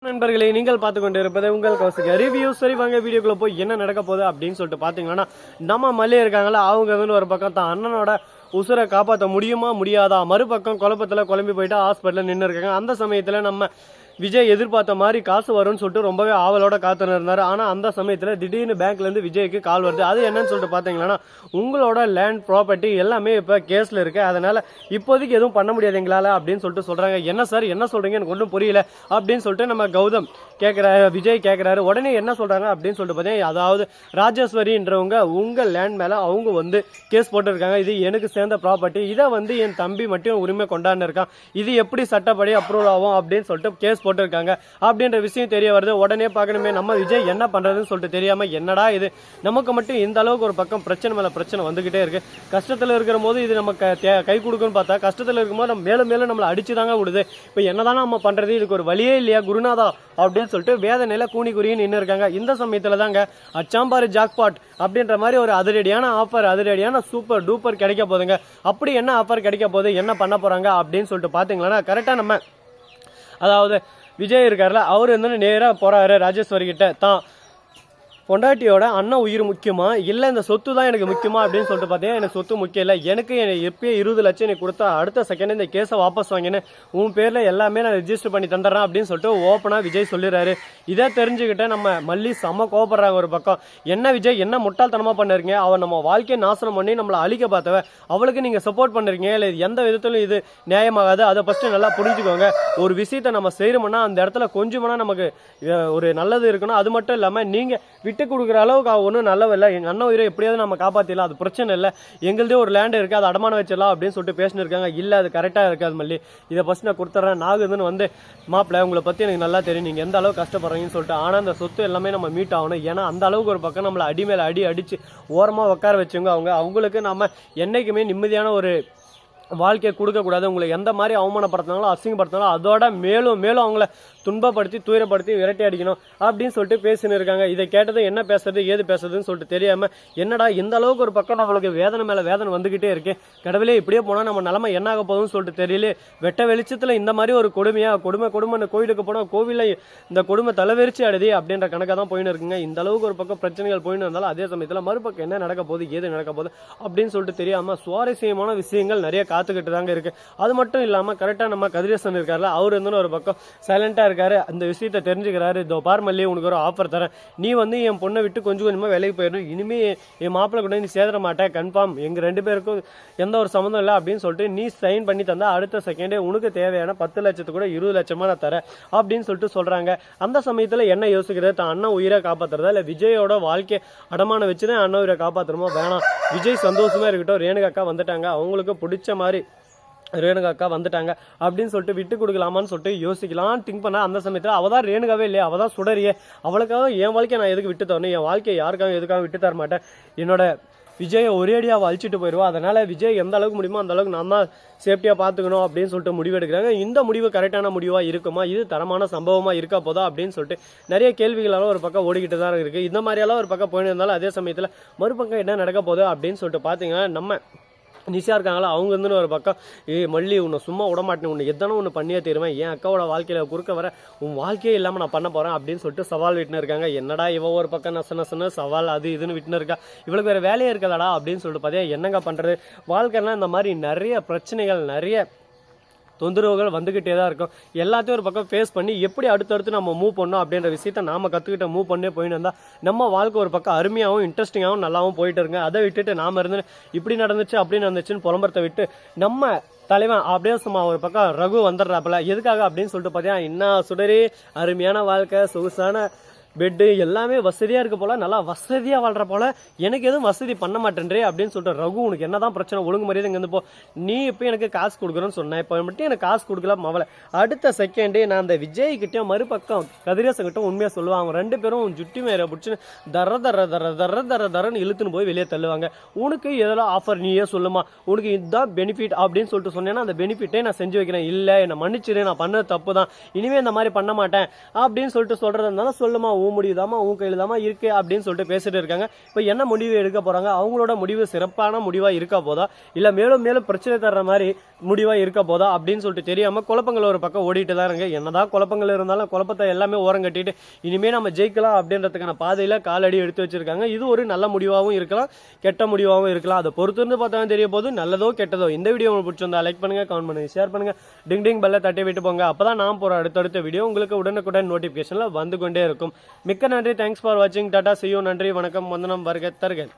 நண்பர்களே, நீங்கள் பார்த்து கொண்டு இருப்பது உங்கள் கௌசிக ரிவ்யூ. சரி வாங்க வீடியோக்குள்ள போய் என்ன நடக்க போகுது அப்படின்னு சொல்லிட்டு பாத்தீங்கன்னா, நம்ம மல்லி இருக்காங்களா, அவங்க வந்து ஒரு பக்கம் தான் அண்ணனோட உசுரை காப்பாற்ற முடியுமா முடியாதா, மறுபக்கம் குழப்பத்துல குழம்பி போயிட்டு ஹாஸ்பிட்டல் நின்று இருக்காங்க. அந்த சமயத்துல நம்ம விஜய் எதிர்பார்த்த மாதிரி காசு வரும்னு சொல்லிட்டு ரொம்பவே ஆவலோட காத்துன்னு இருந்தாரு. ஆனா அந்த சமயத்துல திடீர்னு பேங்க்ல இருந்து விஜய்க்கு கால் வருது. அது என்னன்னு சொல்லிட்டு பாத்தீங்கன்னா, உங்களோட லேண்ட் ப்ராப்பர்ட்டி எல்லாமே இப்ப கேஸ்ல இருக்கு, அதனால இப்போதைக்கு எதுவும் பண்ண முடியாது எங்களால அப்படின்னு சொல்லிட்டு சொல்றாங்க. என்ன சார் என்ன சொல்றீங்க, எனக்கு ஒன்றும் புரியல அப்படின்னு சொல்லிட்டு நம்ம கௌதம் கேட்கிறாரு, விஜய் கேட்கிறாரு. உடனே என்ன சொல்றாங்க அப்படின்னு சொல்லிட்டு பார்த்தீங்கன்னா, அதாவது ராஜேஸ்வரின்றவங்க உங்க லேண்ட் மேல அவங்க வந்து கேஸ் போட்டுருக்காங்க. இது எனக்கு சேர்ந்த ப்ராப்பர்ட்டி, இதை வந்து என் தம்பி மட்டும் உரிமை கொண்டாந்து இருக்கான், இது எப்படி சட்டப்படி அப்ரூவல் ஆகும் அப்படின்னு சொல்லிட்டு கேஸ் போட்டிருக்காங்க அப்படின்ற விஷயம் தெரிய வருது. உடனே பார்க்கணுமே நம்ம விஜய் என்ன பண்றதுன்னு சொல்லிட்டு தெரியாம, என்னடா இது நமக்கு மட்டும் இந்த அளவுக்கு ஒரு பக்கம் பிரச்சனை மேல பிரச்சனை வந்துகிட்டே இருக்கு, கஷ்டத்துல இருக்கிற போது இது நமக்கு கை கொடுக்குன்னு பார்த்தா கஷ்டத்துல இருக்கும்போது நம்ம மேலும் மேலும் நம்மளை அடிச்சுதாங்க விடுது. இப்போ என்னதானே நம்ம பண்றது, இதுக்கு ஒரு வழியே இல்லையா குருநாதா அப்படின்னு சொல்லிட்டு வேதனையில கூனி குறின்னு நின்று இருக்காங்க. இந்த சமயத்துல தாங்க அச்சாம்பாரு ஜாக்பாட் அப்படின்ற மாதிரி ஒரு அதிரடியான ஆஃபர், அதிரடியான சூப்பர் டூப்பர் கிடைக்க போதுங்க. அப்படி என்ன ஆஃபர் கிடைக்க போகுது, என்ன பண்ண போறாங்க அப்படின்னு சொல்லிட்டு பாத்தீங்கன்னா, கரெக்டா நம்ம அதாவது விஜய் இருக்காருல, அவர் வந்து நேராக போறாரு ராஜேஸ்வரி கிட்ட. தான் பொண்டாட்டியோட அண்ணன் உயிர் முக்கியமா இல்லை இந்த சொத்து தான் எனக்கு முக்கியமா அப்படின்னு சொல்லிட்டு பார்த்தீங்கன்னா, எனக்கு சொத்து முக்கியம் இல்லை, எனக்கு எப்பயே 20 லட்சம் நீ கொடுத்தா அடுத்த செகண்ட் இந்த கேஸை வாபஸ் வாங்கினேன், உன் பேரில் எல்லாமே நான் ரெஜிஸ்டர் பண்ணி தந்துடுறேன் அப்படின்னு சொல்லிட்டு ஓப்பனாக விஜய் சொல்லிடுறாரு. இதை தெரிஞ்சுக்கிட்ட நம்ம மல்லி செம்ம கோபப்படுறாங்க. ஒரு பக்கம் என்ன விஜய் என்ன முட்டாள்தனமாக பண்ணிருக்கீங்க, அவன் நம்ம வாழ்க்கையை நாசனம் பண்ணி நம்மளை அழிக்க பார்த்தவ, அவளுக்கு நீங்கள் சப்போர்ட் பண்ணிருக்கீங்க, இல்லை எந்த விதத்திலும் இது நியாயமாகாது, அதை ஃபஸ்ட்டு நல்லா புரிஞ்சுக்கோங்க. ஒரு விஷயத்தை நம்ம செய்யறோம்னா அந்த இடத்துல கொஞ்சமானா நமக்கு ஒரு நல்லது இருக்கணும். அது மட்டும் இல்லாமல் நீங்கள் விட்டு கொடுக்குற அளவுக்கு ஒன்றும் நல்லவில்லை, எங்கள் அண்ணன் உயிரை எப்படியாவது நம்ம காப்பாற்றிடலாம், அது பிரச்சனை இல்லை, எங்களுதே ஒரு லேண்ட் இருக்குது அதை அடமானம் வச்சிடலாம் அப்படின்னு சொல்லிட்டு பேசினு இருக்காங்க. இல்லை அது கரெக்டாக இருக்காது மல்லி, இதை ஃபஸ்ட் நான் கொடுத்துட்றேன், நாகுதுன்னு வந்து மாப்பிள்ளை உங்களை பற்றி எனக்கு நல்லா தெரியும், நீங்கள் எந்த அளவுக்கு கஷ்டப்படுறீங்கன்னு சொல்லிட்டு. ஆனால் அந்த சொத்து எல்லாமே நம்ம மீட் ஆகணும், ஏன்னா அந்த அளவுக்கு ஒரு பக்கம் நம்மளை அடி மேலே அடித்து ஓரமாக உட்கார வச்சுங்க. அவங்களுக்கு நம்ம என்றைக்குமே நிம்மதியான ஒரு வாழ்க்கையை கொடுக்கக்கூடாது. உங்களை எந்த மாதிரி அவமானப்படுத்தினாலும் அசிங்கப்படுத்தினாலும் அதோட மேலும் மேலும் அவங்கள துன்பப்படுத்தி துயரப்படுத்தி விரட்டி அடிக்கணும் அப்படின்னு சொல்லிட்டு பேசின்னு இருக்காங்க. இதை கேட்டது என்ன பேசுறது ஏது பேசுறதுன்னு சொல்லிட்டு தெரியாம, என்னடா இந்த அளவுக்கு ஒரு பக்கம் நம்மளுக்கு வேதனை மேல வேதனை வந்துகிட்டே இருக்கு, கடவுளே இப்படியே போனா நம்ம நிலைமை என்ன ஆக போகுதுன்னு சொல்லிட்டு தெரியல. வெட்ட வெளிச்சத்துல இந்த மாதிரி ஒரு கொடுமையா, கொடுமை கோயிலுக்கு போனா கோவில்ல இந்த கொடுமை தலைவெறிச்சு அடைதி அப்படின்ற கணக்காக தான் போயின்னு இருக்குங்க. இந்த அளவுக்கு ஒரு பக்கம் பிரச்சனைகள் போயின்னு இருந்தாலும் அதே சமயத்துல மறுபக்கம் என்ன நடக்க போகுது ஏது நடக்க போகுது அப்படின்னு சொல்லிட்டு தெரியாம சுவாரஸ்யமான விஷயங்கள் நிறைய காத்துக்கிட்டு தாங்க இருக்கு. அது மட்டும் இல்லாம கரெக்டா நம்ம கதிரேசன் இருக்காருல, அவர் வந்து ஒரு பக்கம் சைலண்டா இருக்காரு, அந்த விஷயத்தை தெரிஞ்சுக்கிறாரு. இதோ பார் மல்லி, உனக்கு ஒரு ஆஃபர் தரேன், நீ வந்து என் பொண்ணை விட்டு கொஞ்சம் கொஞ்சமா வேலைக்கு போயிடணும், இனிமே என் மாப்பிள்ளை கூட நீ சேதர மாட்டேன், கன்ஃபார்ம் எங்க 2 பேருக்கும் எந்த ஒரு சம்மந்தம் இல்லை அப்படின்னு சொல்லிட்டு நீ சைன் பண்ணி தந்தா அடுத்த செகண்டே உனக்கு தேவையான 10 லட்சத்துக்கு கூட 20 லட்சமா நான் தரேன் அப்படின்னு சொல்லிட்டு சொல்றாங்க. அந்த சமயத்துல என்ன யோசிக்கிறது, தான் அண்ணன் உயிரை காப்பாத்துறதா இல்ல விஜயோட வாழ்க்கை அடமான வச்சுதான் அண்ணன் உயிரை காப்பாத்துறோமோ, வேணாம் விஜய் சந்தோஷமா இருக்கட்டும், ரேணுகா அக்கா வந்துட்டாங்க, அவங்களுக்கு பிடிச்ச மாதிரி ரேணுகா அக்கா வந்துட்டாங்க அப்படின்னு சொல்லிட்டு விட்டு கொடுக்கலாமான்னு சொல்லிட்டு யோசிக்கலாம் திங்க் பண்ண. அந்த சமயத்தில் அவள் தான் ரேணுகாவே இல்லையா, அவள் தான் சுடறியே, அவளுக்காக என் வாழ்க்கையை நான் எதுக்கு விட்டு தரணும், என் வாழ்க்கையை யாருக்காக எதுக்காக விட்டு தர மாட்டேன், என்னோட விஜயை ஒரேடியாக அழிச்சிட்டு போயிடுவா, அதனால விஜய் எந்த அளவுக்கு முடியுமோ அந்த அளவுக்கு நான் தான் சேஃப்டியாக பார்த்துக்கணும் அப்படின்னு சொல்லிட்டு முடிவு எடுக்கிறாங்க. இந்த முடிவு கரெக்டான முடிவாக இருக்குமா, இது தரமான சம்பவமாக இருக்கா போதா அப்படின்னு சொல்லிட்டு நிறைய கேள்விகளாலும் ஒரு பக்கம் ஓடிக்கிட்டு தான் இருக்குது. இந்த மாதிரியெல்லாம் ஒரு பக்கம் போயிட்டு இருந்தாலும் அதே சமயத்தில் மறுபக்கம் என்ன நடக்க போகுது அப்படின்னு சொல்லிட்டு பார்த்தீங்கன்னா, நம்ம நிஷா இருக்காங்களா, அவங்க வந்து ஒரு பக்கம் மல்லி உன்னை சும்மா விடமாட்டேன், உன்னை எத்தனை ஒன்று பண்ணியே தருவேன், என் அக்காவோட வாழ்க்கையில் குறுக்க வர உன் வாழ்க்கையே இல்லாமல் நான் பண்ண போகிறேன் அப்படின்னு சொல்லிட்டு சவால் விட்டுன்னு இருக்காங்க. என்னடா இவ ஒரு பக்கம் நசன சவால் அது இதுன்னு விட்டுன்னு இருக்கா, இவளுக்கு வேறு வேலையே இருக்காதடா அப்படின்னு சொல்லிட்டு பார்த்தீங்கன்னா, என்னங்க பண்ணுறது, வாழ்க்கைன்னா இந்த மாதிரி நிறைய பிரச்சனைகள் நிறைய தொந்தரவுகள் வந்துகிட்டே தான் இருக்கும். எல்லாத்தையும் ஒரு பக்கம் ஃபேஸ் பண்ணி எப்படி அடுத்தடுத்து நம்ம மூவ் பண்ணோம் அப்படின்ற விஷயத்த நாம கற்றுக்கிட்ட மூவ் பண்ணே போயின்னு இருந்தால் நம்ம வாழ்க்கை ஒரு பக்கம் அருமையாகவும் இன்ட்ரெஸ்டிங்காகவும் நல்லாவும் போயிட்டு இருங்க. அதை விட்டுட்டு நாம இருந்து இப்படி நடந்துச்சு அப்படி நடந்துச்சுன்னு புலம்பரத்தை விட்டு நம்ம தலைவன் அப்படியே சும்மா ஒரு பக்கம் ரகு வந்துடுறாப்புல, எதுக்காக அப்படின்னு சொல்லிட்டு பார்த்தீங்கன்னா, இன்னும் சுடரே அருமையான வாழ்க்கை, சொகுசான பெட்டு எல்லாமே வசதியாக இருக்க போல, நல்லா வசதியாக வாழ்கிற போல, எனக்கு எதுவும் வசதி பண்ண மாட்டேன்றே அப்படின்னு சொல்லிட்டு, ரகு உனக்கு என்னதான் பிரச்சனை, ஒழுங்கு மரியாதை இங்கேருந்து போ, நீ இப்போ எனக்கு காசு கொடுக்குறேன்னு சொன்னேன், இப்போ மட்டும் எனக்கு காசு கொடுக்கல மவளை. அடுத்த செகண்டே நான் அந்த விஜய் கிட்டேயும் மறுபக்கம் கதிரேசன் கிட்ட உண்மையாக சொல்லுவாங்க, அவங்க 2 பேரும் ஜுட்டி மேலே பிடிச்சின்னு தர தர தர தர தர தரன்னு இழுத்துன்னு போய் வெளியே தள்ளுவாங்க. உனக்கு எதெல்லாம் ஆஃபர் நீயே சொல்லுமா, உனக்கு இதுதான் பெனிஃபிட் அப்படின்னு சொல்லிட்டு சொன்னேன்னா அந்த பெனிஃபிட்டே நான் செஞ்சு வைக்கிறேன், இல்லை என்னை மன்னிச்சிரு, நான் பண்ணது தப்பு தான், இனிமேல் இந்த மாதிரி பண்ண மாட்டேன் அப்படின்னு சொல்லிட்டு சொல்கிறதா இருந்தாலும் சொல்லுமா, உன் முடிவுதாமா உன் கையில் தாமா இருக்கு அப்படின்னு சொல்லிட்டு பேசிட்டு இருக்காங்க. இப்போ என்ன முடிவு எடுக்க போறாங்க, அவங்களோட முடிவு சிறப்பான முடிவா இருக்க போதா இல்ல மேலும் மேலும் பிரச்சனை தர்ற மாதிரி முடிவா இருக்க போதா அப்படின்னு சொல்லிட்டு தெரியாம குழப்பங்கள் ஒரு பக்கம் ஓடிட்டு தான் இருங்க. என்னதான் குழப்பங்கள் இருந்தாலும் குழப்பத்தை எல்லாமே ஓரம் கட்டிட்டு இனிமே நம்ம ஜெயிக்கலாம் அப்படின்றதுக்கான பாதையில காலடி எடுத்து வச்சிருக்காங்க. இது ஒரு நல்ல முடிவாகவும் இருக்கலாம், கெட்ட முடிவாகவும் இருக்கலாம். அதை பொறுத்து இருந்து பார்த்தா தெரிய போது நல்லதோ கெட்டதோ. இந்த வீடியோ உங்களுக்கு பிடிச்சிருந்தா லைக் பண்ணுங்க, கமெண்ட் பண்ணுங்க, ஷேர் பண்ணுங்க, டிங் டிங் பெல்ல தட்டி விட்டு போங்க. அப்பதான் நான் போற அடுத்தடுத்த வீடியோ உங்களுக்கு உடனுக்குடன் நோட்டிபிகேஷன்ல வந்து கொண்டே இருக்கும். மிக்க நன்றி, தேங்க்ஸ் ஃபார் வாட்சிங், டாடா, see you, நன்றி, வணக்கம், வந்தனம், வருக தருக.